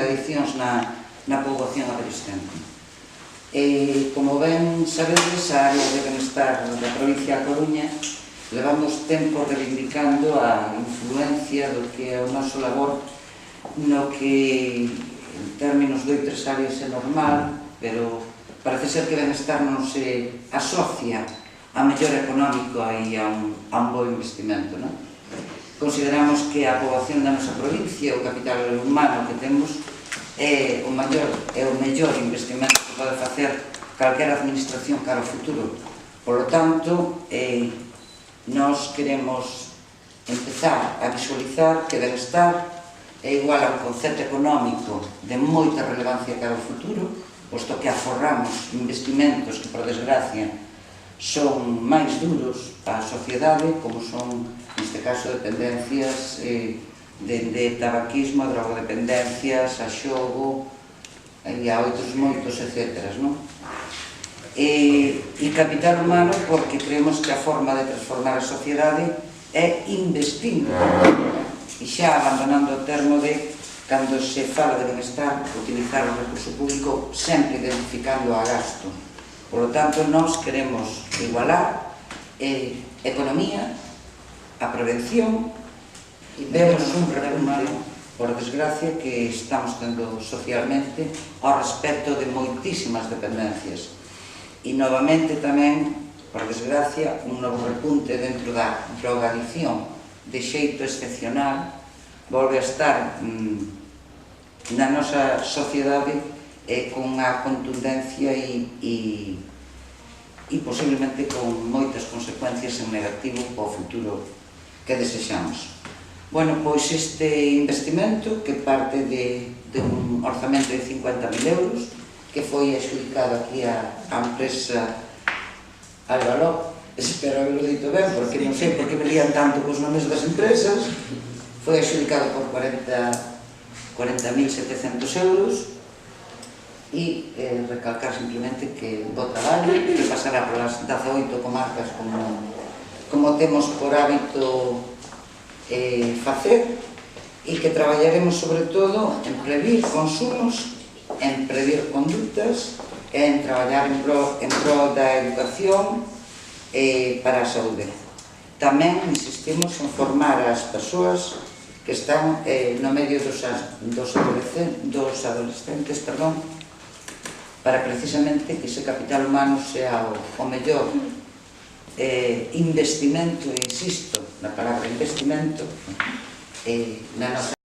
contradicións na poboación adolescente. Como ben sabedes, a área de benestar da provincia da Coruña levamos tempo reivindicando a influencia do que é o noso labor no que en términos de outras áreas é normal, pero parece ser que benestar non se asocia a mellor económico e a un bo investimento, non? Consideramos que a poboación da nosa provincia, o capital humano que temos, é o mellor investimento que pode facer calquera administración cara ao futuro. Por lo tanto, nós queremos empezar a visualizar que benestar é igual a un concepto económico de moita relevancia cara ao futuro, posto que aforramos investimentos que, por desgracia, son máis duros á sociedade, como son, neste caso, dependencias de tabaquismo, a drogodependencias, a xogo e a outros moitos, etcétera, non? E capital humano porque creemos que a forma de transformar a sociedade é investindo, e xa abandonando o termo de, cando se fala de benestar, utilizar o recurso público sempre identificando a gasto. Por lo tanto, nós queremos igualar economía, a prevención, vemos un repunte, por desgracia, que estamos tendo socialmente ao respecto de moitísimas dependencias. E novamente tamén, por desgracia, un novo repunte dentro da drogadicción de xeito excepcional, volve a estar na nosa sociedade con a contundencia e posiblemente con moitas consecuencias en negativo para o futuro que desexamos. Bueno, pois este investimento que parte de un orzamento de 50.000 euros que foi adxudicado aquí á empresa Albaló, espero haberlo dito ben, porque non sei por que me lían tanto cos nomes das empresas, foi adxudicado por 40.700 euros e recalcar simplemente que bo traballo, que pasará polas 18 comarcas como temos por hábito facer, e que traballaremos sobre todo en previr consumos, en previr conductas e en traballar en pro da educación para a saúde. Tamén insistimos en formar as persoas que están no medio dos adolescentes, para precisamente que ese capital humano sea o mellor investimento, insisto na palabra investimento, na nosa